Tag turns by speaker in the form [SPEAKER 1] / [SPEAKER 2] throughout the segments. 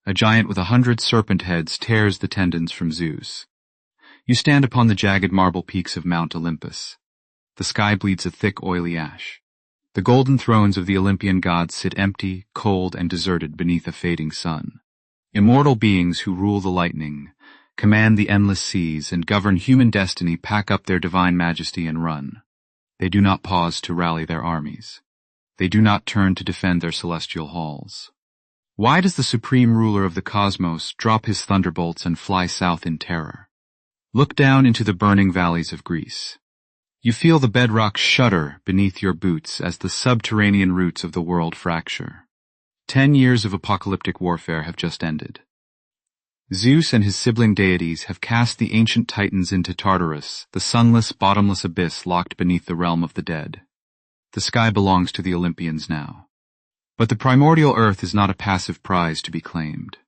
[SPEAKER 1] A giant with 100 serpent heads tears the tendons from Zeus. You stand upon the jagged marble peaks of Mount Olympus. The sky bleeds a thick, oily ash. The golden thrones of the Olympian gods sit empty, cold, and deserted beneath a fading sun. Immortal beings who rule the lightning, command the endless seas, and govern human destiny pack up their divine majesty and run. They do not pause to rally their armies. They do not turn to defend their celestial halls. Why does the supreme ruler of the cosmos drop his thunderbolts and fly south in terror? Look down into the burning valleys of Greece. You feel the bedrock shudder beneath your boots as the subterranean roots of the world fracture. 10 years of apocalyptic warfare have just ended. Zeus and his sibling deities have cast the ancient Titans into Tartarus, the sunless, bottomless abyss locked beneath the realm of the dead. The sky belongs to the Olympians now. But the primordial earth is not a passive prize to be claimed.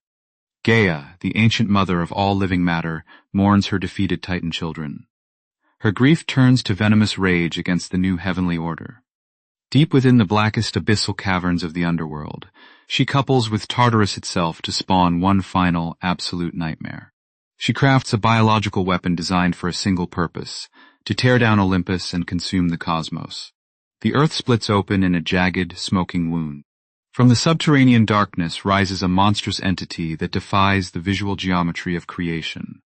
[SPEAKER 1] Gaia, the ancient mother of all living matter, mourns her defeated Titan children. Her grief turns to venomous rage against the new heavenly order. Deep within the blackest abyssal caverns of the underworld, she couples with Tartarus itself to spawn one final, absolute nightmare. She crafts a biological weapon designed for a single purpose, to tear down Olympus and consume the cosmos. The earth splits open in a jagged, smoking wound. From the subterranean darkness rises a monstrous entity that defies the visual geometry of creation.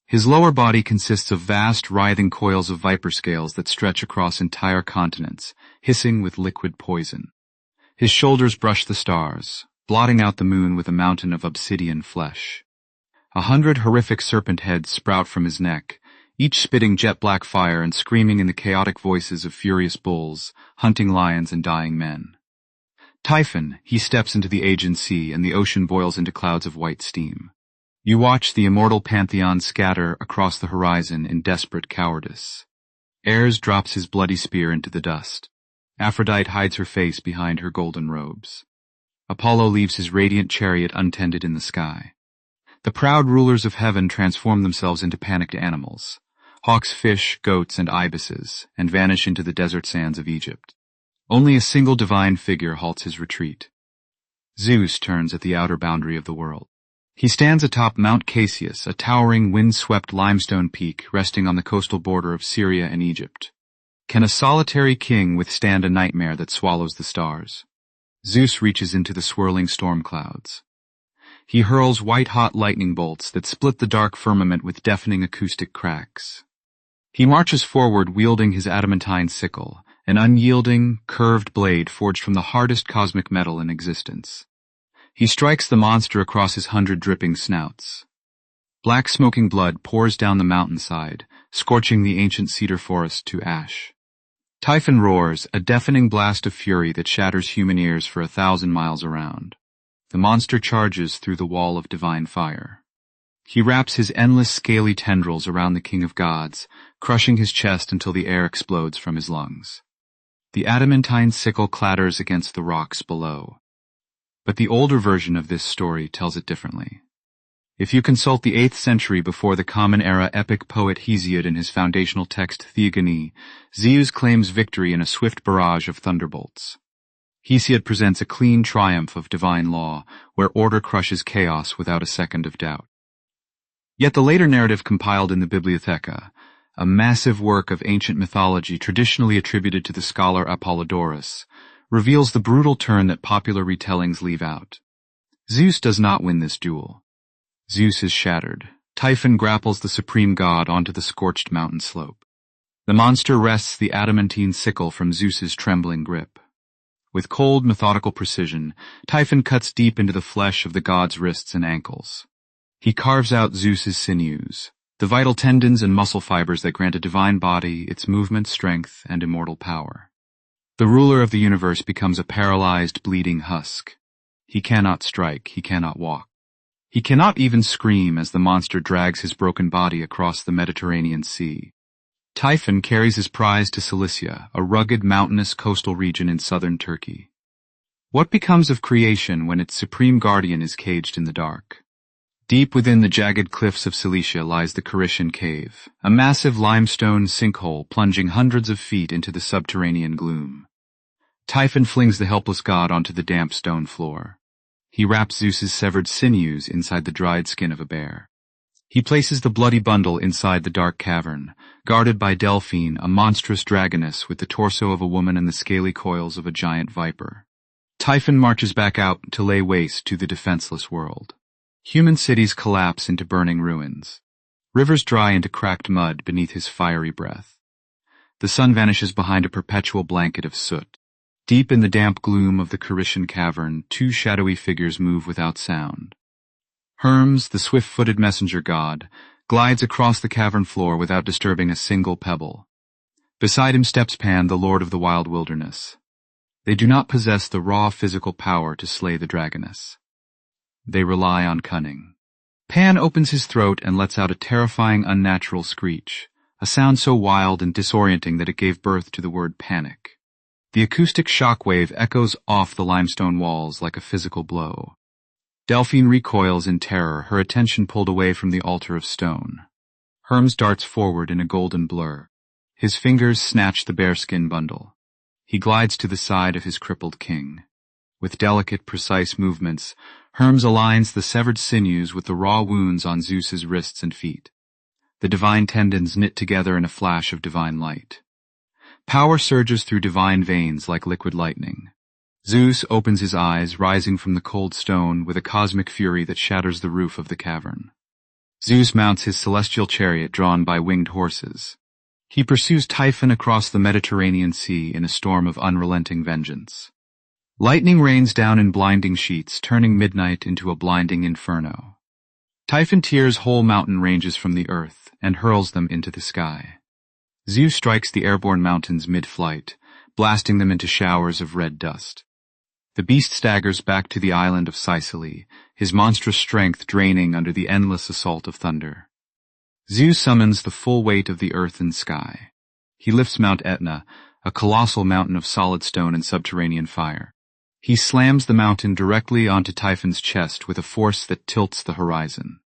[SPEAKER 1] His lower body consists of vast, writhing coils of viper scales that stretch across entire continents, hissing with liquid poison. His shoulders brush the stars, blotting out the moon with a mountain of obsidian flesh. 100 horrific serpent heads sprout from his neck, each spitting jet-black fire and screaming in the chaotic voices of furious bulls, hunting lions and dying men. Typhon, he steps into the Aegean Sea, and the ocean boils into clouds of white steam. You watch the immortal pantheon scatter across the horizon in desperate cowardice. Ares drops his bloody spear into the dust. Aphrodite hides her face behind her golden robes. Apollo leaves his radiant chariot untended in the sky. The proud rulers of heaven transform themselves into panicked animals, hawks fish, goats, and ibises, and vanish into the desert sands of Egypt. Only a single divine figure halts his retreat. Zeus turns at the outer boundary of the world. He stands atop Mount Casius, a towering, wind-swept limestone peak resting on the coastal border of Syria and Egypt. Can a solitary king withstand a nightmare that swallows the stars? Zeus reaches into the swirling storm clouds. He hurls white-hot lightning bolts that split the dark firmament with deafening acoustic cracks. He marches forward wielding his adamantine sickle, an unyielding, curved blade forged from the hardest cosmic metal in existence. He strikes the monster across his 100 dripping snouts. Black smoking blood pours down the mountainside, scorching the ancient cedar forest to ash. Typhon roars, a deafening blast of fury that shatters human ears for 1,000 miles around. The monster charges through the wall of divine fire. He wraps his endless scaly tendrils around the king of gods, crushing his chest until the air explodes from his lungs. The adamantine sickle clatters against the rocks below. But the older version of this story tells it differently. If you consult the 8th century before the Common Era epic poet Hesiod in his foundational text Theogony, Zeus claims victory in a swift barrage of thunderbolts. Hesiod presents a clean triumph of divine law, where order crushes chaos without a second of doubt. Yet the later narrative compiled in the Bibliotheca, a massive work of ancient mythology traditionally attributed to the scholar Apollodorus, reveals the brutal turn that popular retellings leave out. Zeus does not win this duel. Zeus is shattered. Typhon grapples the supreme god onto the scorched mountain slope. The monster wrests the adamantine sickle from Zeus's trembling grip. With cold, methodical precision, Typhon cuts deep into the flesh of the god's wrists and ankles. He carves out Zeus's sinews, the vital tendons and muscle fibers that grant a divine body its movement, strength, and immortal power. The ruler of the universe becomes a paralyzed, bleeding husk. He cannot strike, he cannot walk. He cannot even scream as the monster drags his broken body across the Mediterranean Sea. Typhon carries his prize to Cilicia, a rugged, mountainous coastal region in southern Turkey. What becomes of creation when its supreme guardian is caged in the dark? Deep within the jagged cliffs of Cilicia lies the Carytian Cave, a massive limestone sinkhole plunging hundreds of feet into the subterranean gloom. Typhon flings the helpless god onto the damp stone floor. He wraps Zeus's severed sinews inside the dried skin of a bear. He places the bloody bundle inside the dark cavern, guarded by Delphine, a monstrous dragoness with the torso of a woman and the scaly coils of a giant viper. Typhon marches back out to lay waste to the defenseless world. Human cities collapse into burning ruins. Rivers dry into cracked mud beneath his fiery breath. The sun vanishes behind a perpetual blanket of soot. Deep in the damp gloom of the Carishian cavern, two shadowy figures move without sound. Hermes, the swift-footed messenger god, glides across the cavern floor without disturbing a single pebble. Beside him steps Pan, the lord of the wild wilderness. They do not possess the raw physical power to slay the dragoness. They rely on cunning. Pan opens his throat and lets out a terrifying, unnatural screech, a sound so wild and disorienting that it gave birth to the word panic. The acoustic shockwave echoes off the limestone walls like a physical blow. Delphine recoils in terror, her attention pulled away from the altar of stone. Hermes darts forward in a golden blur. His fingers snatch the bearskin bundle. He glides to the side of his crippled king. With delicate, precise movements, Hermes aligns the severed sinews with the raw wounds on Zeus's wrists and feet. The divine tendons knit together in a flash of divine light. Power surges through divine veins like liquid lightning. Zeus opens his eyes, rising from the cold stone with a cosmic fury that shatters the roof of the cavern. Zeus mounts his celestial chariot drawn by winged horses. He pursues Typhon across the Mediterranean Sea in a storm of unrelenting vengeance. Lightning rains down in blinding sheets, turning midnight into a blinding inferno. Typhon tears whole mountain ranges from the earth and hurls them into the sky. Zeus strikes the airborne mountains mid-flight, blasting them into showers of red dust. The beast staggers back to the island of Sicily, his monstrous strength draining under the endless assault of thunder. Zeus summons the full weight of the earth and sky. He lifts Mount Etna, a colossal mountain of solid stone and subterranean fire. He slams the mountain directly onto Typhon's chest with a force that tilts the horizon.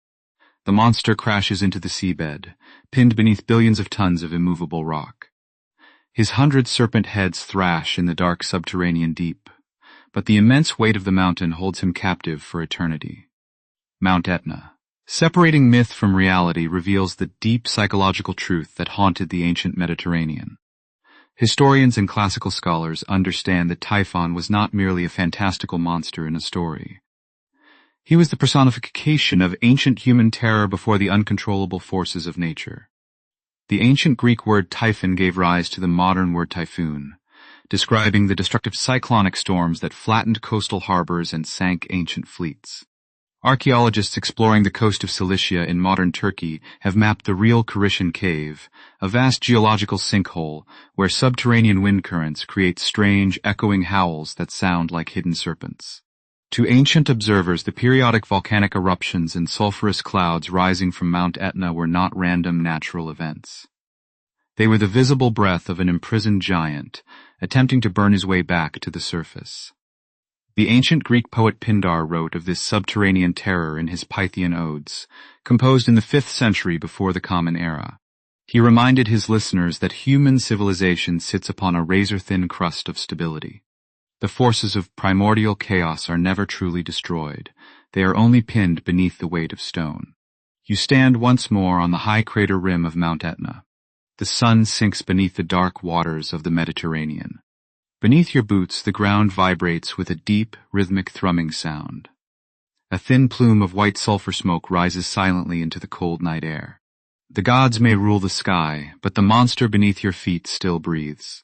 [SPEAKER 1] The monster crashes into the seabed, pinned beneath billions of tons of immovable rock. His 100 serpent heads thrash in the dark subterranean deep, but the immense weight of the mountain holds him captive for eternity. Mount Etna, separating myth from reality, reveals the deep psychological truth that haunted the ancient Mediterranean. Historians and classical scholars understand that Typhon was not merely a fantastical monster in a story. He was the personification of ancient human terror before the uncontrollable forces of nature. The ancient Greek word typhon gave rise to the modern word typhoon, describing the destructive cyclonic storms that flattened coastal harbors and sank ancient fleets. Archaeologists exploring the coast of Cilicia in modern Turkey have mapped the real Carishian cave, a vast geological sinkhole where subterranean wind currents create strange, echoing howls that sound like hidden serpents. To ancient observers, the periodic volcanic eruptions and sulfurous clouds rising from Mount Etna were not random natural events. They were the visible breath of an imprisoned giant, attempting to burn his way back to the surface. The ancient Greek poet Pindar wrote of this subterranean terror in his Pythian odes, composed in the 5th century before the Common Era. He reminded his listeners that human civilization sits upon a razor-thin crust of stability. The forces of primordial chaos are never truly destroyed. They are only pinned beneath the weight of stone. You stand once more on the high crater rim of Mount Etna. The sun sinks beneath the dark waters of the Mediterranean. Beneath your boots, the ground vibrates with a deep, rhythmic thrumming sound. A thin plume of white sulfur smoke rises silently into the cold night air. The gods may rule the sky, but the monster beneath your feet still breathes.